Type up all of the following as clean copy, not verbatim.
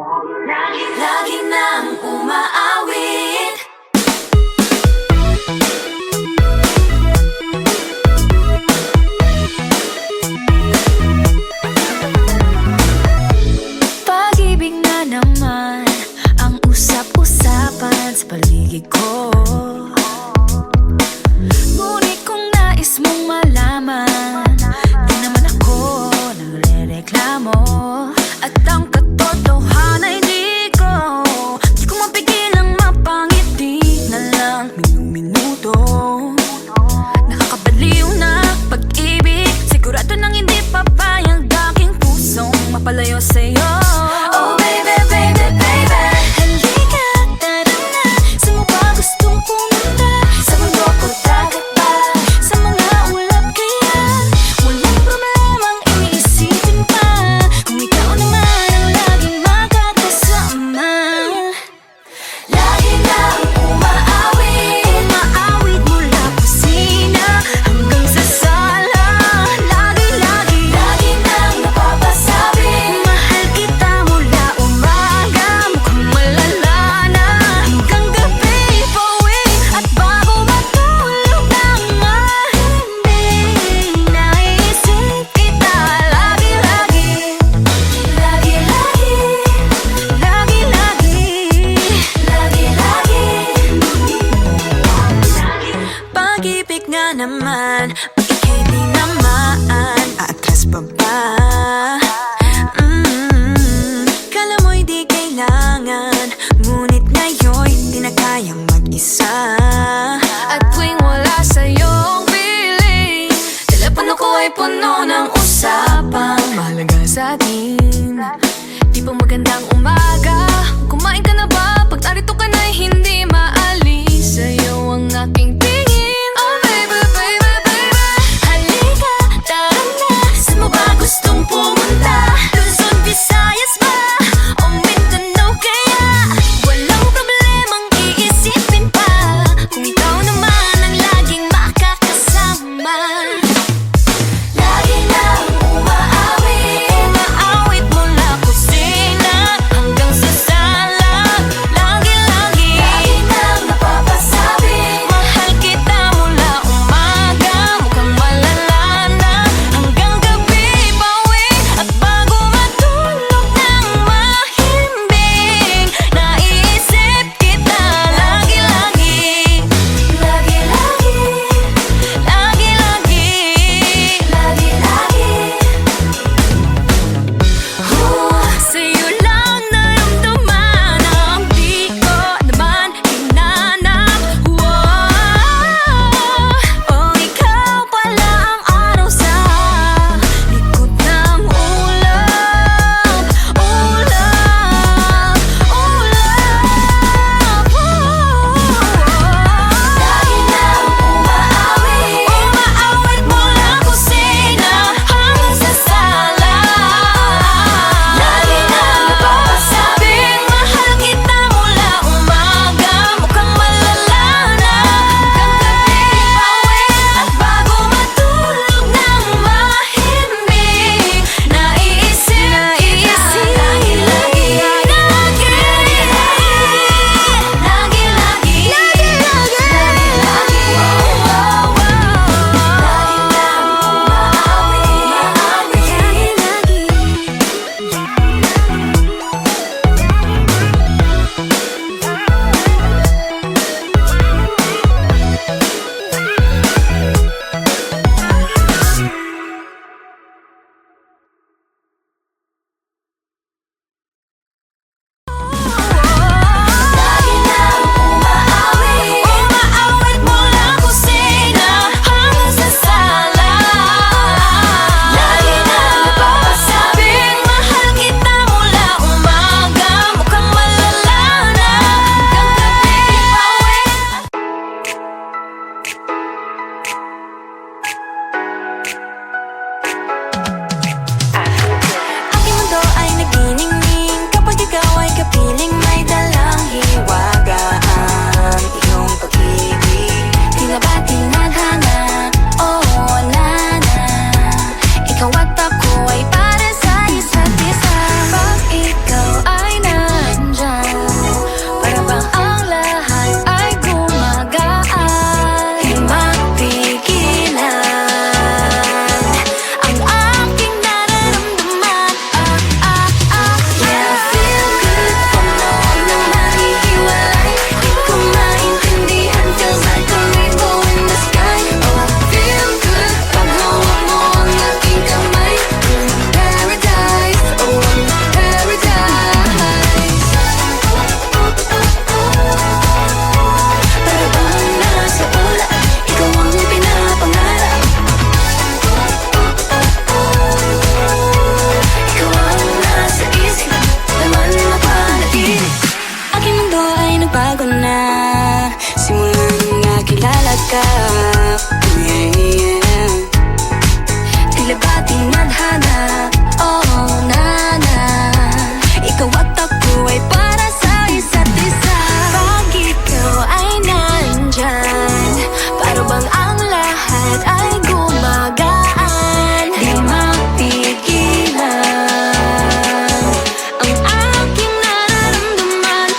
Lagi nang umaawit. Pag-ibig na naman ang usap-usapan sa paligid ko. Ngunit kung nais mong malaman, di naman ako nagre-reklamo. At ang katotohanan ay di ko mapigilang mapangiti na lang minuto. Nakakabaliw na pag-ibig, sigurado nang hindi papayag aking pusong mapalayo sa'yo. Oh baby, baby, baby, halika, tara na. Saan mo ba gustong pumunta? Sa mundo ko, dagat ba? Sa mga ulap kaya? Walang problemang iniisipin pa, kung ikaw naman ang laging makakasama. Lagi nang umaawit, umaawit mula kusina hanggang sa sala. Lagi nang napapasabi, mahal kita mula umaga, mukhang malala na hanggang gabi. Pauwi at bago matulog nang hindi naisip kita. Lagi pag-ibig nga naman, pag ika'y di naman aatras pa ba? Kala mo'y di kailangan, ngunit ngayon'y di na kayang mag-isa. At tuwing wala sa'yong piling, telepono ko ay puno ng usapang mahalaga sa atin. Di ba magandang umaga? Kumain ka na ba? Pag narito ka na'y hindi maalis sa'yo ang aking tingin. Oh baby, baby, baby, halika, tara na. Saan mo ba gustong pumunta? Luzon, Visayas ba? O Mindanao kaya? Walang problemang iisipin pa, kung ikaw naman ang laging makakasama. Lagi nang umaawit, umaawit mula kusina hanggang sa sala. Lagi yakap. Yeah, yeah. Tila ba tinadhana? Oh, nana. Ikaw at ako ay para sa isa't isa. Pag ikaw ay nandyan, para bang ang lahat ay gumagaan. Di mapigilan ang aking nararamdaman.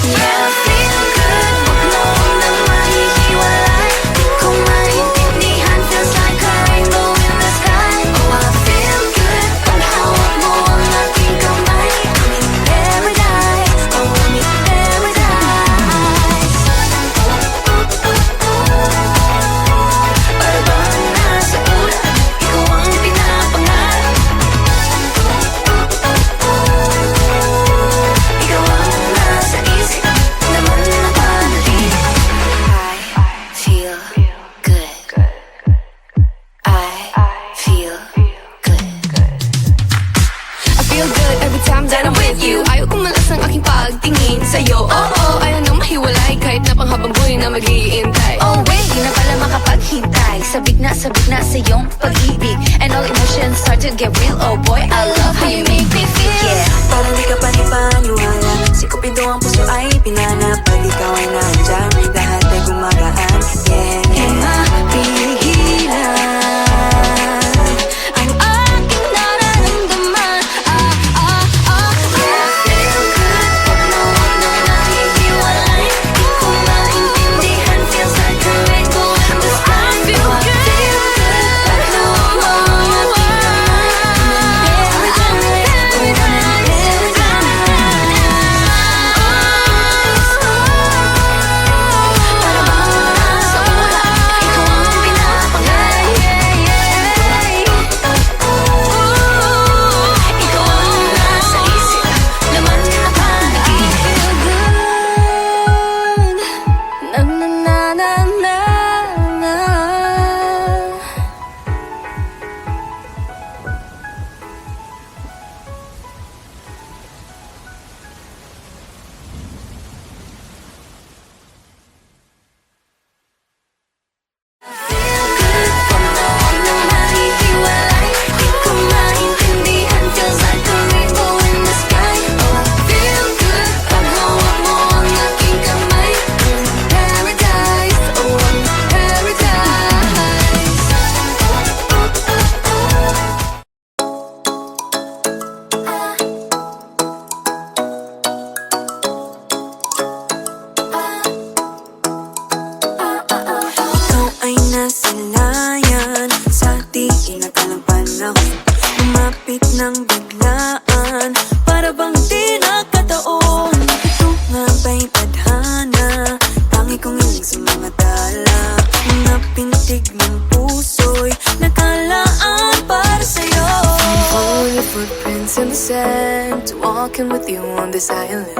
Yeah, feel good, wag mo nang mahihiwalay. Di ko maintindihan, feels like a rainbow in the sky. Oh, I feel good, pag hawak mo ang aking kamay. I'm in paradise, oh, I'm in paradise. Para bang nasa ulan, ikaw ang pinapangarap. Ikaw ang nasa isip, naman napanalig. I feel good. I feel good. I feel good every time that I'm with you. Ayaw kumalas ang aking pagtingin sa'yo. Oh, ayaw nang mahiwalay kahit na panghabang buhay na mag-iintay. Oh wait, di na pala makapaghintay. Sabik na sa iyong pag-ibig, and all emotions start to get real. Oh boy, I love how you make me feel. Yeah, parang di ka panipaniwala. Si Cupido ang puso ay pinanap. Pag ikaw ay nandyan, lahat ay gumagaan. Yeah, yeah. Mapigilan ang aking nararamdaman. Yeah, feel good, wag na nahihiwalay. Di ko maintindihan, feels like a rainbow in the sky. I feel good, pag hawak mo ang aking kamay. Para bang nasa ulan, ikaw ang pinapangarap. Ikaw ang nasa isip, laman na panaginip. Na na na na na na. Feel good, wag mo nang mahihiwalay. Di ko maintindihan, feels like a rainbow in the sky. Oh, I feel good, pag hawak mo ang aking kamay. I'm in paradise, oh, I'm in paradise. Ikaw ay nasilayan sa di inakalang panahon. Lumapit ng biglaan, para bang di nakataon. Ito nga ba'y tadhana? Tangi kong hiling sa mga tala. Mga pintig ng puso'y nakalaan para sa'yo. Follow your footprints in the sand, walking with you on this island,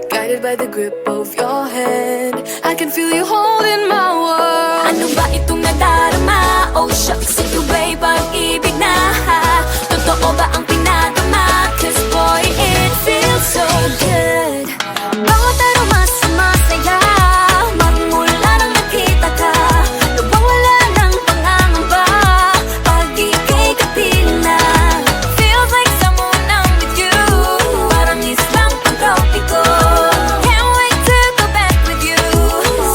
guided by the grip of your hand. I can feel you holding my world. Ano ba itong nadarama? Oh shucks, ito ba'y pag-ibig na? Totoo ba ang pinadama? 'Cause boy, it feels so good. Bawat aroma sumasaya, magmula nang nakita ka. Nawawala ng pangangamba, pag ika'y kapiling na. Feels like someone I'm with you, parang islang pang-tropiko. Can't wait to go back with you,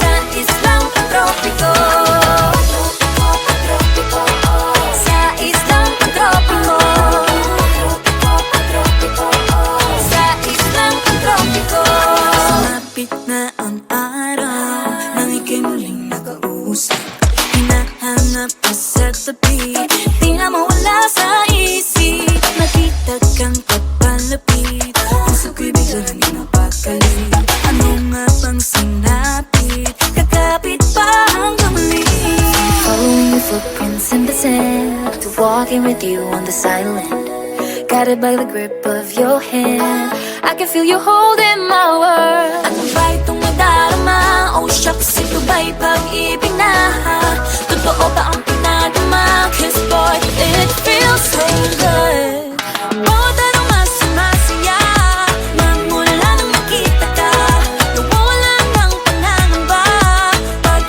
sa islang pang-tropiko. Sa islang pang-tropiko. Sa islang pang-tropiko. Sumapit na ang araw, nang ika'y muling nakausap. Hinahanap ka sa tabi, di na mawala sa isip. Nakita kang papalapit, puso ko'y bigla naging mapakali. Ano nga bang sinapit, kakapit pa hanggang muli. Following your footprints in the sand, walking with you on this island, guided by the grip of your hand. I can feel you holding my world. Ano ba itong nadarama? Oh shucks, ito ba'y pag-ibig na? Totoo ba ang pinadama? 'Cause boy, it feels so good. Bawat aroma sumasaya, magmula nang makita ka. Nawawala ng pangangamba, pag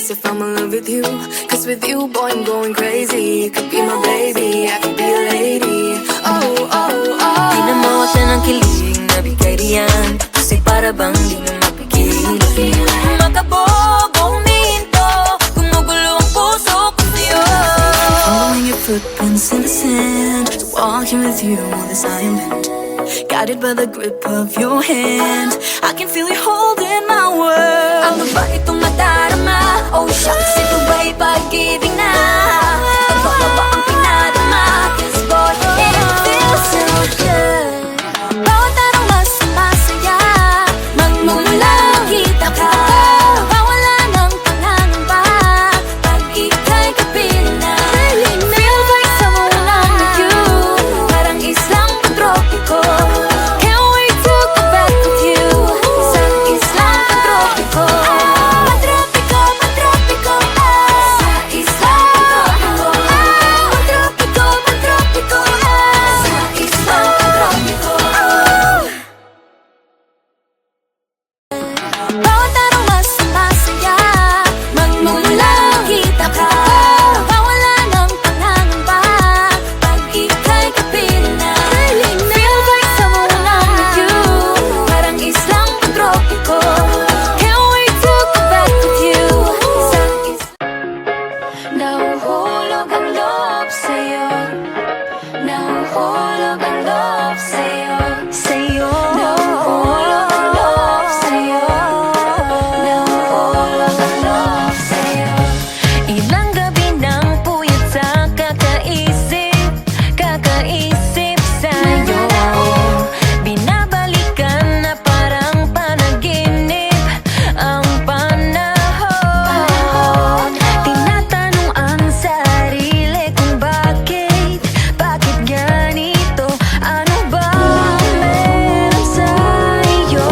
as if I'm in love with you. Cause with you, boy, I'm going crazy. You could be my baby, I could be a lady. Oh, oh, oh. Di na mawala ng kilig na bigay diyan. Kasi para bang di na mapigil. Makabog o huminto, gumugulo ang puso ko sa'yo. Following your footprints in the sand, walking with you on this island, guided by the grip of your hand. I can feel you holding my world. Ano ba itong madarama? Oh shucks, ito ba'y pag-ibig na? Ano ba ang pinadama? Cause boy, it feels so good. Bawat araw mas masaya, magmumula kita ka. Mawala ng pangangamba pag ika'y kapiling na. Feels like someone I'm with you, parang islang tropiko. Can't wait to go back with you, sa islang tropiko. Patropiko, patropiko, sa islang tropiko. Patropiko, patropiko, sa islang tropiko. Bawat araw mas masaya, magmumula kita ka. Mawala ng pangangamba pag ika'y kapiling na. Feels like someone I'm with you, parang islang tropiko. Can't wait to go back with you, sa Nahuhulog ang loob sa'yo. Nahuhulog ang loob sa'yo. Nahuhulog ang loob sa'yo. Nahuhulog ang loob sa'yo. Ilang gabi ng puyat sa kakaisip sa'yo. Binabalikan na parang panaginip ang panahon. Tinatanong ang sarili kung bakit ganito? Ano ba ang meron sa'yo?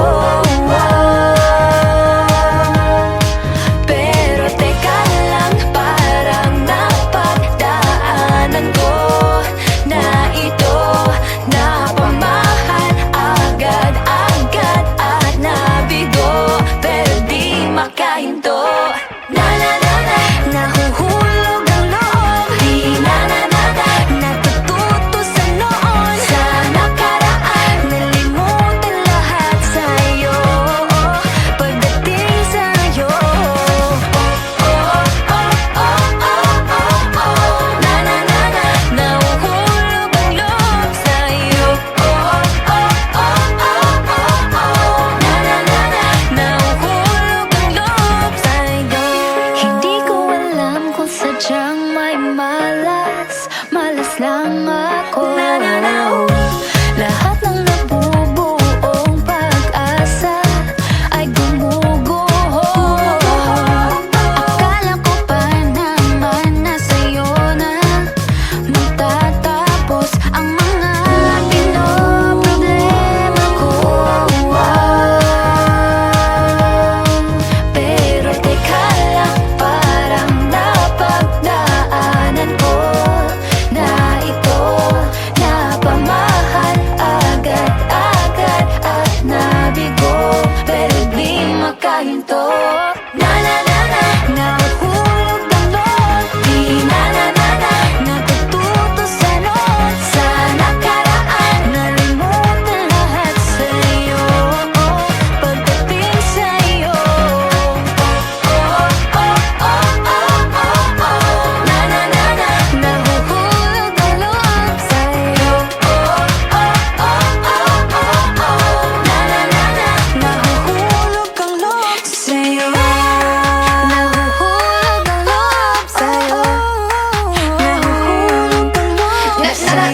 Pero teka lang, parang napagdaanan ko na ito. Napamahal agad-agad at nabigo, pero di makahinto. Nahuhulog ang loob, natututo sa noon, sa nakaraan, nalimutan lahat sa'yo. Pagdating sa'yo, nahuhulog ang loob sa'yo. Nahuhulog ang loob sa'yo. Hindi ko alam kung sadyang may malas lang ako. Lahat ng nabubuong pag-asa ay gumuguho. Akala ko pa naman na sa'yo na magtatapos ang mga pinoproblema ko. Pero teka lang, parang napagdaanan ko na ito. Napamahal agad-agad at nabigo, pero di makahinto. Nahuhulog ang loob, natututo sa noon, sa nakaraan, nalimutan lahat sa'yo. Pagdating sa'yo, nahuhulog ang loob sa'yo. Nahuhulog ang loob sa'yo. Nahuhulog ang loob sa'yo. Nahuhulog ang loob sa'yo.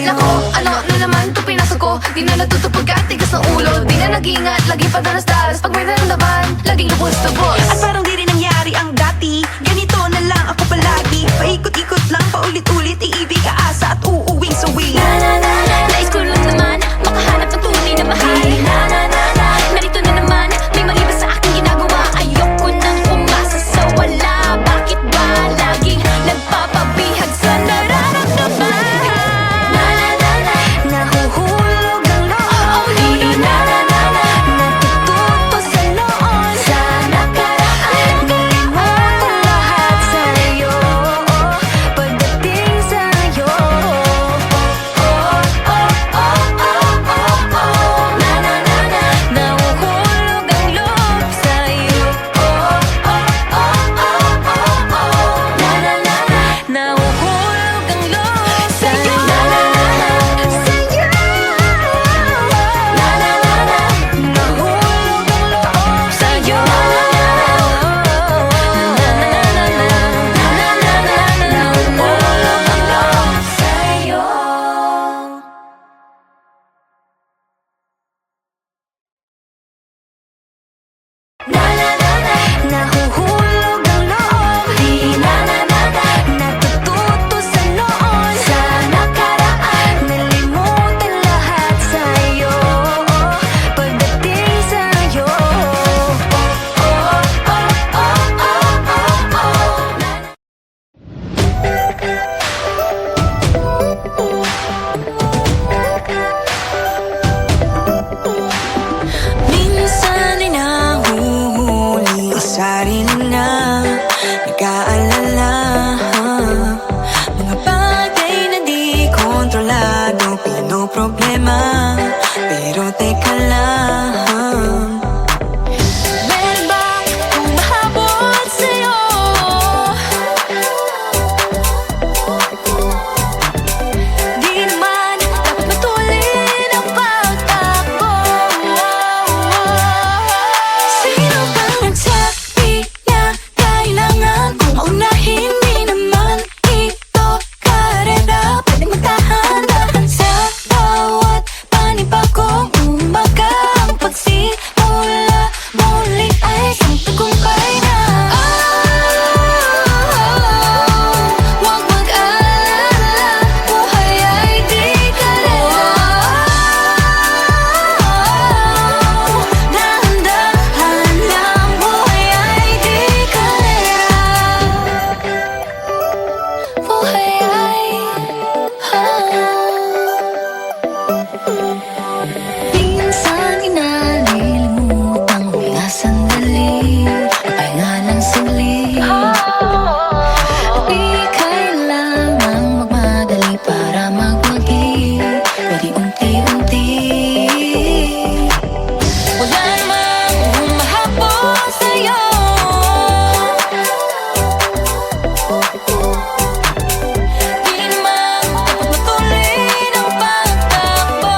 Nako, ano na naman ito pinasok ko? Di na natuto pagkatigas ng ulo. Di na nag-ingat, lagi pa danas-daras. Pag may naramdaman, laging lubos-lubos. At parang di rin nangyari ang dati. Ganito na lang ako palagi. Paikot-ikot lang, paulit-ulit. Iibig, aasa at uuwing suwi. Nais ko lang naman makahanap ng tunay na mahal. Narito na naman, may mali ba sa aking ginagawa? Ayoko nang umasa sa wala. Bakit ba laging nagpapabihag sa nararamdaman? Nahuhulog ang loob, Natututo sa noon, sa nakaraan. piling na nag-aalala. Mga bagay na di kontrolado, pinoproblema. Pero teka lang, Meron bang humahabol sa'yo? Di naman dapat matulin ang pagtakbo. sino bang nagsabi na kailangan kong maunahin? Di naman ito karera, pwedeng magtahan-tahan sa bawat panibagong umaga. Ang pagsimula muli ay isang tagumpay na. Huwag mag-alala, buhay ay di kalera. Dahan-dahan lang, buhay ay di kalera. Buhay ay minsan inalilimutang huminga sandali, magpahinga ng saglit. Di kailangang magmadali para magwagi, pwede unti-unti. Wala namang humahabol sa'yo. Di naman dapat matulin ang pagtakbo.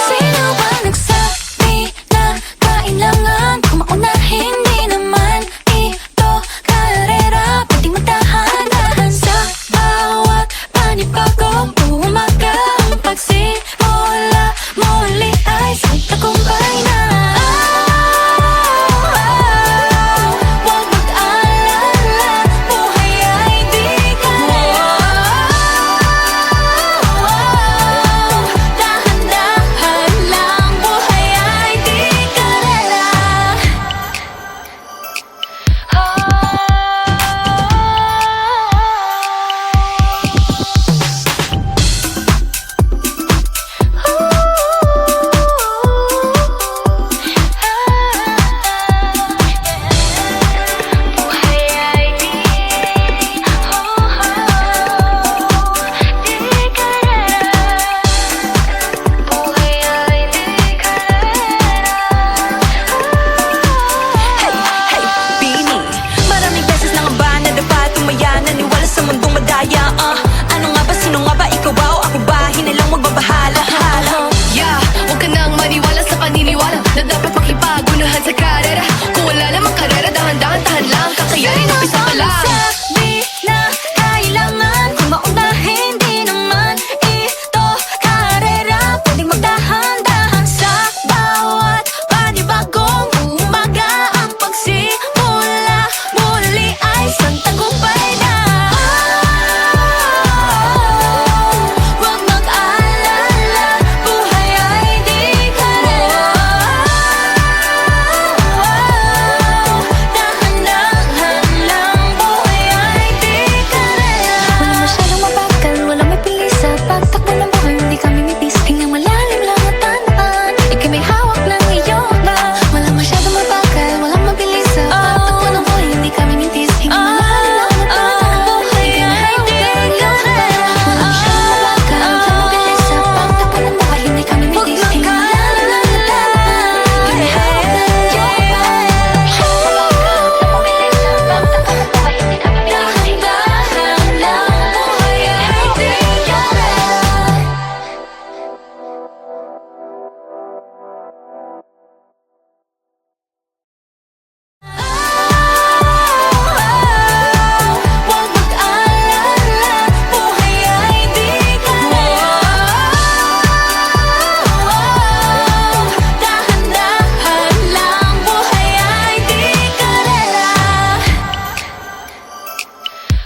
Sino bang nagsabi na kailangan kong maunahin? Di naman ito karera, pwedeng magtahan-tahan sa bawat panibagong umaga. Ang pagsimula muli ay isang tagumpay na. Huwag mag-alala, buhay ay di kalera. Dahan-dahan lang, buhay ay di kalera. Buhay ay di kalera. Buhay ay di kalera. Hey, Bini, maraming beses na nga ba nadapa, tumaya, naniwala sa mundong madaya. Ano nga ba, sino nga ba, ikaw ba o ako ba? Hinalang magbabahala. Yeah, huwag ka nang maniwala sa paniniwala na dapat makipagunahan sa karera. Kung wala namang karera, dahan-dahan, tahan lang, kakayanin, umpisa pa lang.